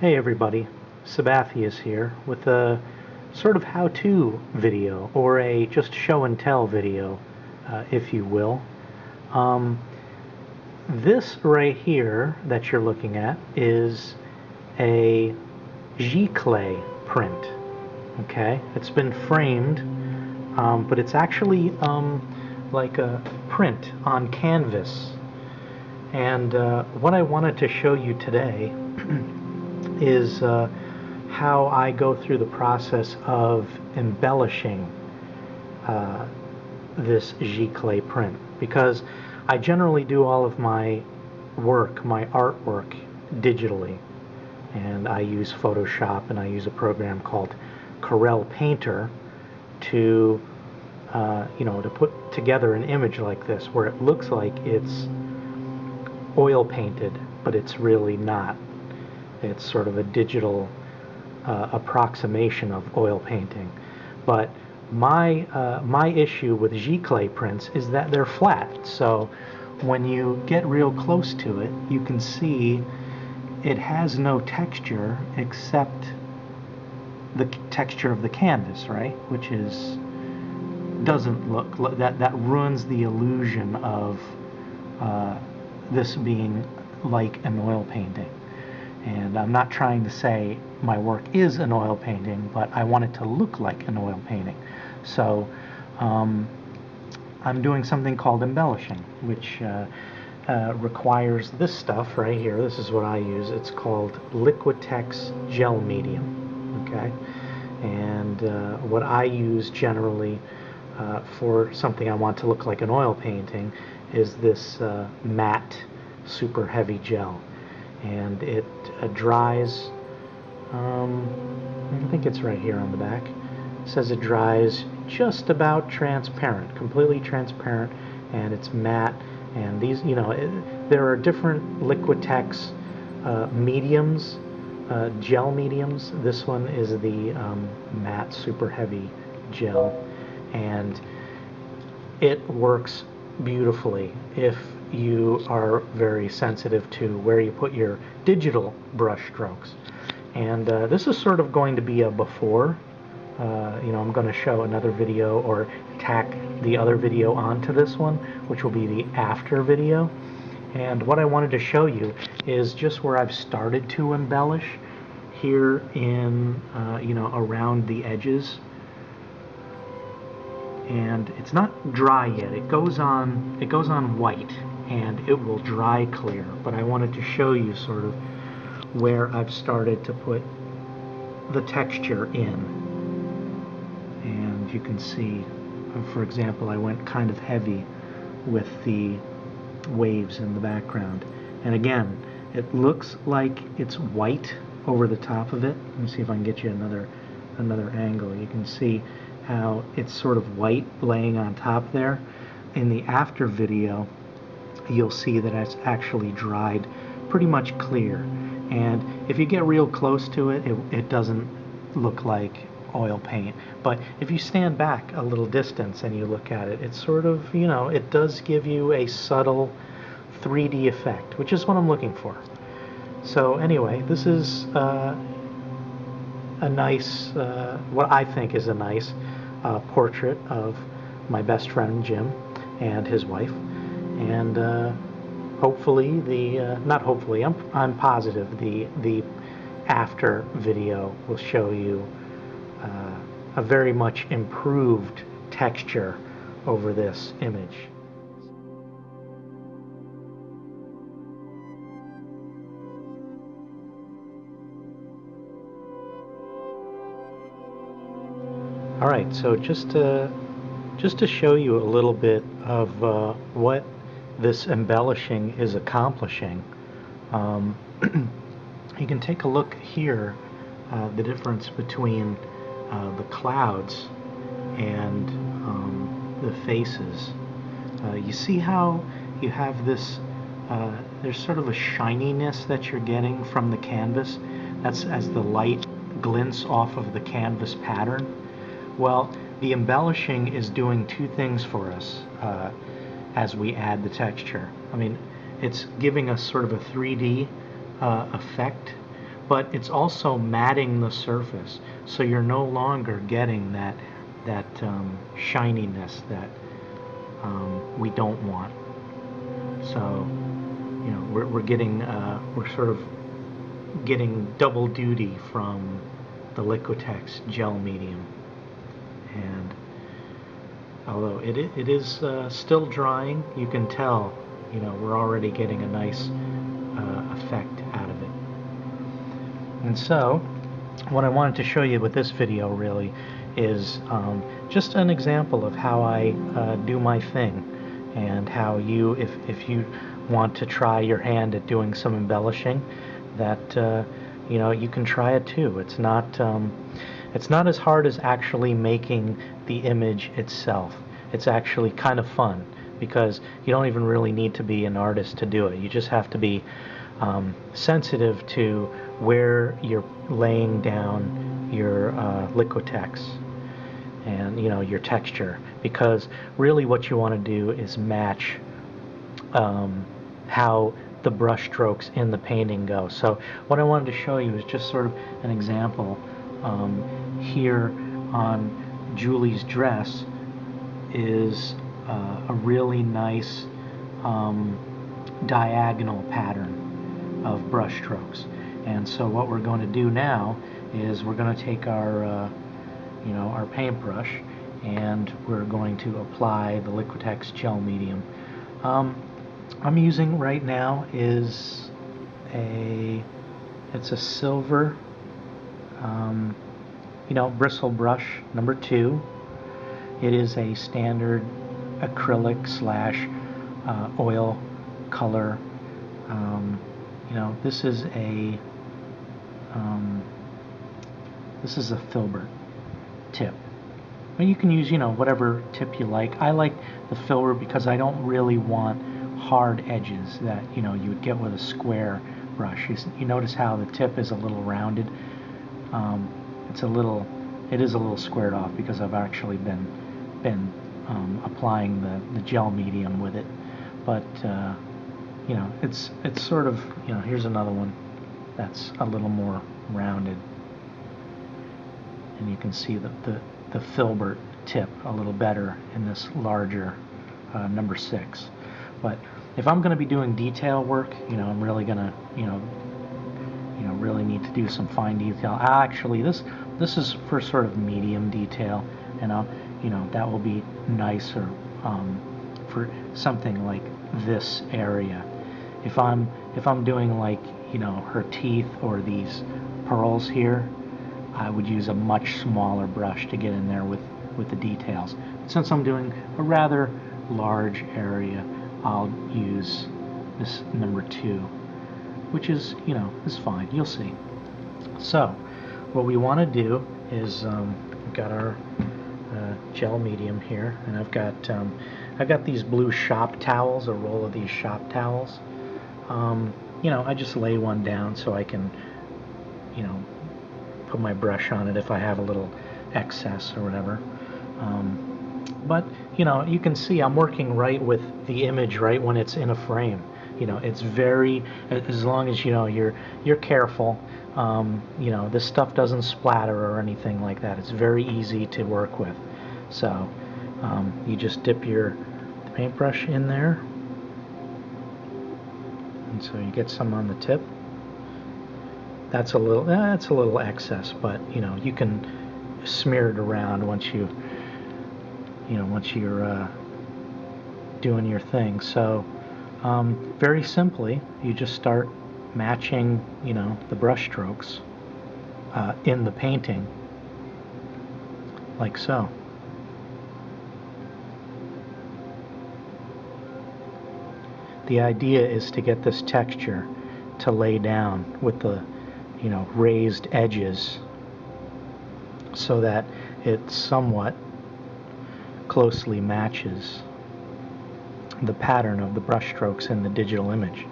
Hey everybody, Sabathius here with a sort of how-to video, or a just show and tell video, if you will. This right here that you're looking at is a Gicle print. Okay, it's been framed, but it's actually like a print on canvas. And what I wanted to show you today is how I go through the process of embellishing this Gicle print, because I generally do all of my work, my artwork, digitally, and I use Photoshop and I use a program called Corel Painter to to put together an image like this where it looks like it's oil painted, but it's really not. It's sort of a digital approximation of oil painting. But my issue with Gicle prints is that they're flat. So when you get real close to it, you can see it has no texture except the texture of the canvas, right? Which is doesn't look that ruins the illusion of this being like an oil painting. And I'm not trying to say my work is an oil painting, but I want it to look like an oil painting. So I'm doing something called embellishing, which requires this stuff right here. This is what I use. It's called Liquitex Gel Medium. Okay, and what I use generally for something I want to look like an oil painting is this matte, super heavy gel. And it dries, I think it's right here on the back. It says it dries just about transparent, completely transparent, and it's matte. And these, there are different Liquitex mediums, gel mediums. This one is the matte, super heavy gel, and it works beautifully if you are very sensitive to where you put your digital brush strokes. And this is sort of going to be a before. I'm going to show another video or tack the other video onto this one, which will be the after video. And what I wanted to show you is just where I've started to embellish here in around the edges. And it's not dry yet. It goes on white, and it will dry clear. But I wanted to show you sort of where I've started to put the texture in. And you can see, for example, I went kind of heavy with the waves in the background. And again, it looks like it's white over the top of it. Let me see if I can get you another angle. You can see how it's sort of white laying on top there. In the after video, you'll see that it's actually dried pretty much clear. And if you get real close to it, it doesn't look like oil paint. But if you stand back a little distance and you look at it, it's sort of, it does give you a subtle 3D effect, which is what I'm looking for. So anyway, this is a nice, what I think is a nice portrait of my best friend Jim and his wife. And hopefully not hopefully, I'm positive the after video will show you a very much improved texture over this image. Alright, so just to show you a little bit of what this embellishing is accomplishing, you can take a look here, the difference between the clouds and the faces. You see how you have this, there's sort of a shininess that you're getting from the canvas. That's as the light glints off of the canvas pattern. Well, the embellishing is doing two things for us as we add the texture. I mean, it's giving us sort of a 3D effect but it's also matting the surface, so you're no longer getting that shininess that we don't want. So, you know, we're sort of getting double duty from the Liquitex Gel Medium. And although it is still drying, you can tell, you know, we're already getting a nice effect out of it. And so, what I wanted to show you with this video really is just an example of how I do my thing, and how you, if you want to try your hand at doing some embellishing, that you know, you can try it too. It's not as hard as actually making the image itself. It's actually kind of fun, because you don't even really need to be an artist to do it. You just have to be sensitive to where you're laying down your Liquitex and, you know, your texture, because really what you want to do is match how the brush strokes in the painting go. So what I wanted to show you is just sort of an example. Here on Julie's dress is a really nice diagonal pattern of brush strokes. And so what we're going to do now is we're going to take our you know, our paintbrush, and we're going to apply the Liquitex Gel Medium. I'm using right now is it's a silver you know, bristle brush number 2. It is a standard acrylic slash oil color. You know, this is a filbert tip. But you can use, you know, whatever tip you like. I like the filbert because I don't really want hard edges that, you know, you would get with a square brush. You notice how the tip is a little rounded. It is a little squared off because I've actually been applying the gel medium with it. But you know, it's sort of, you know, here's another one that's a little more rounded, and you can see the filbert tip a little better in this larger number 6. But if I'm going to be doing detail work, you know, I'm really going to, you know, really need to do some fine detail. Actually, this is for sort of medium detail, and you know, that will be nicer for something like this area. If I'm doing, like, you know, her teeth or these pearls here, I would use a much smaller brush to get in there with the details. Since I'm doing a rather large area, I'll use this number 2, which is, you know, is fine. You'll see. So what we want to do is we've got our gel medium here, and I've got these blue shop towels, a roll of these shop towels. You know, I just lay one down so I can, you know, put my brush on it if I have a little excess or whatever. But, you know, you can see I'm working right with the image right when it's in a frame. You know, it's very, as long as, you know, you're careful, you know, this stuff doesn't splatter or anything like that. It's very easy to work with. So you just dip the paintbrush in there, and so you get some on the tip. That's a little excess, but, you know, you can smear it around once you're doing your thing. So very simply, you just start matching, you know, the brush strokes in the painting, like so. The idea is to get this texture to lay down with the, you know, raised edges, so that it somewhat closely matches the pattern of the brush strokes in the digital image.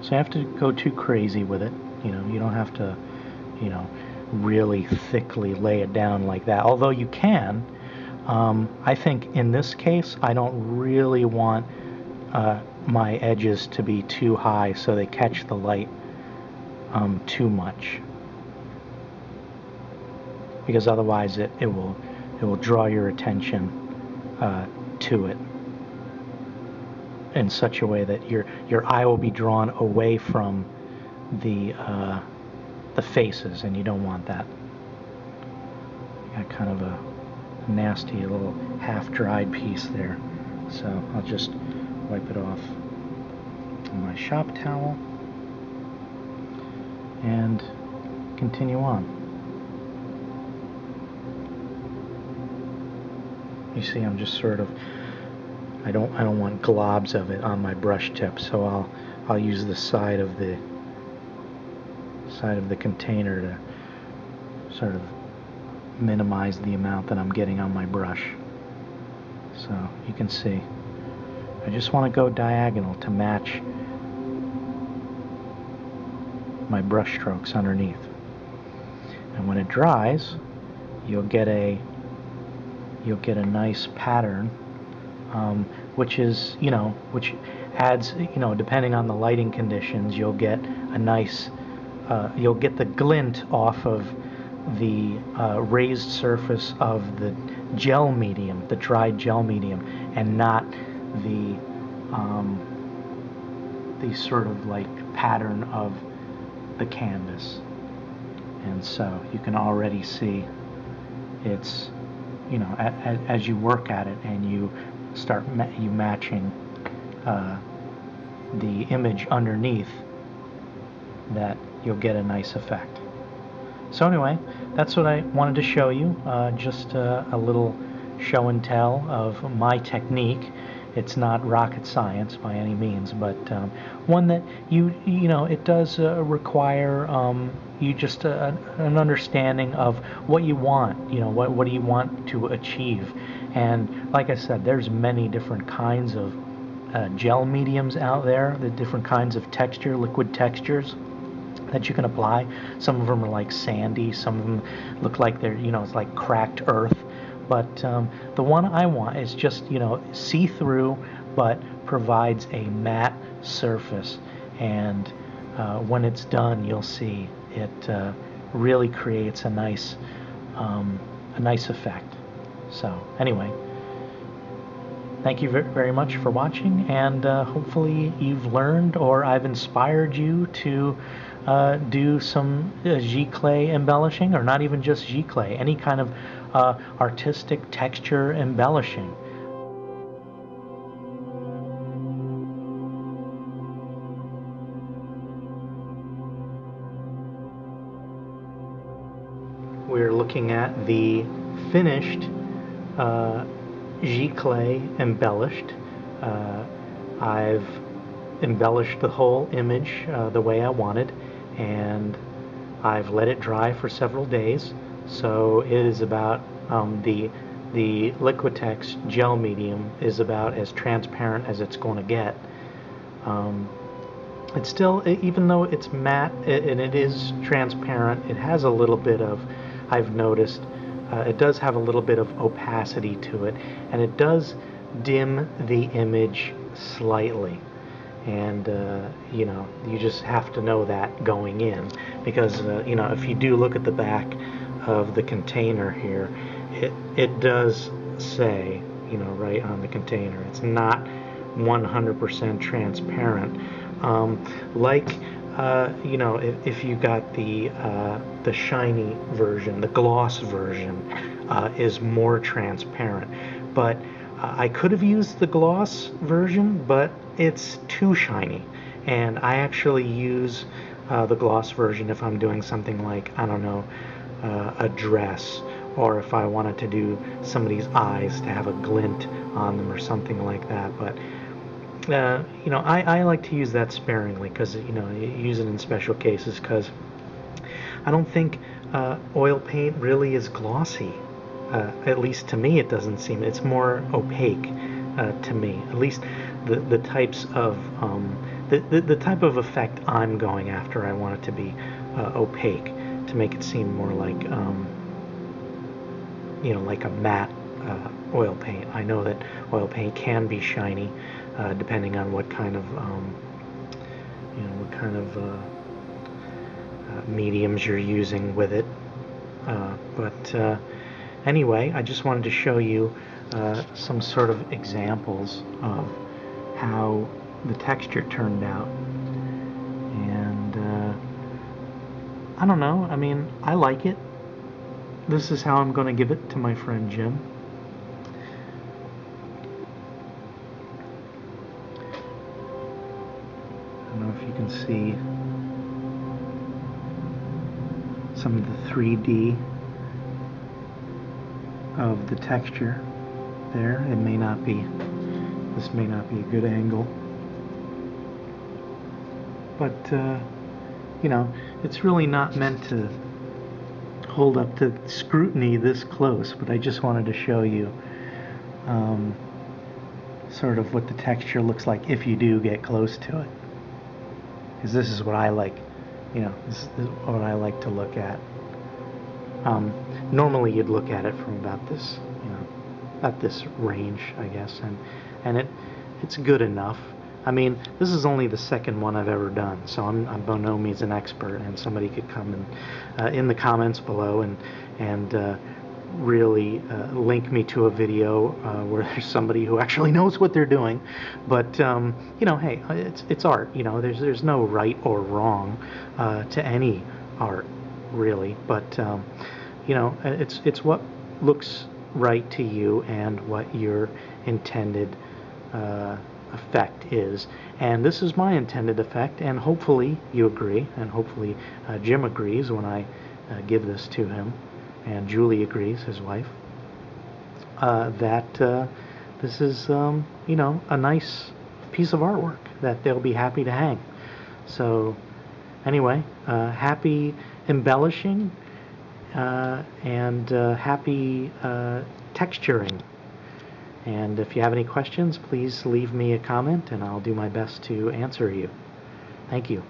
So you have to go too crazy with it. You know, you don't have to, you know, really thickly lay it down like that, although you can. I think in this case I don't really want my edges to be too high so they catch the light too much, because otherwise it will draw your attention to it in such a way that your eye will be drawn away from the faces, and you don't want that. Got kind of a nasty little half-dried piece there, so I'll just wipe it off on my shop towel and continue on. You see, I'm just sort of, I don't want globs of it on my brush tip, so I'll use the side of the container to sort of minimize the amount that I'm getting on my brush. So you can see I just want to go diagonal to match my brush strokes underneath, and when it dries you'll get a nice pattern, which is, which adds, depending on the lighting conditions, you'll get a nice you'll get the glint off of the raised surface of the gel medium, the dried gel medium, and not the sort of like pattern of the canvas. And so you can already see it's, as you work at it and you start matching the image underneath, that you'll get a nice effect. So anyway, that's what I wanted to show you, just a little show and tell of my technique. It's not rocket science by any means, but one that it does require you just an understanding of what you want. What do you want to achieve? And like I said, there's many different kinds of gel mediums out there, the different kinds of texture, liquid textures that you can apply. Some of them are like sandy, some of them look like they're, it's like cracked earth. But the one I want is just, see-through, but provides a matte surface. And when it's done, you'll see it really creates a nice effect. So anyway, thank you very much for watching, and hopefully you've learned, or I've inspired you to do some Gicle embellishing, or not even just Gicle, any kind of artistic texture embellishing. We're looking at the finished Gicle embellished. I've embellished the whole image the way I wanted, and I've let it dry for several days. So it is about the Liquitex Gel Medium is about as transparent as it's going to get. It's still, even though it's matte and it is transparent, it has a little bit of, I've noticed, it does have a little bit of opacity to it, and it does dim the image slightly. And you just have to know that going in, because if you do look at the back of the container here, it does say, right on the container, it's not 100% transparent. If you got the shiny version, the gloss version is more transparent. But I could have used the gloss version, but it's too shiny, and I actually use the gloss version if I'm doing something like, I don't know, a dress, or if I wanted to do somebody's eyes to have a glint on them or something like that. But I like to use that sparingly, because you use it in special cases, because I don't think oil paint really is glossy. At least to me it doesn't seem. It's more opaque to me. At least the types of the type of effect I'm going after, I want it to be opaque. To to make it seem more like, like a matte oil paint. I know that oil paint can be shiny, depending on what kind of, mediums you're using with it. But anyway, I just wanted to show you some sort of examples of how the texture turned out. And I don't know, I mean, I like it. This is how I'm going to give it to my friend Jim. I don't know if you can see some of the 3D of the texture there. It may not be, this may not be a good angle, but it's really not meant to hold up to scrutiny this close, but I just wanted to show you sort of what the texture looks like if you do get close to it, because this is what I like. This is what I like to look at. Normally you'd look at it from about this, at this range, I guess, and it's good enough. I mean, this is only the second one I've ever done, so I'm by no means an expert, and somebody could come and in the comments below and really link me to a video where there's somebody who actually knows what they're doing. But hey, it's art. There's no right or wrong to any art, really. But it's what looks right to you and what your intended effect is. And this is my intended effect, and hopefully you agree, and hopefully Jim agrees when I give this to him, and Julie agrees, his wife, that this is a nice piece of artwork that they'll be happy to hang. So anyway, happy embellishing and happy texturing. And if you have any questions, please leave me a comment and I'll do my best to answer you. Thank you.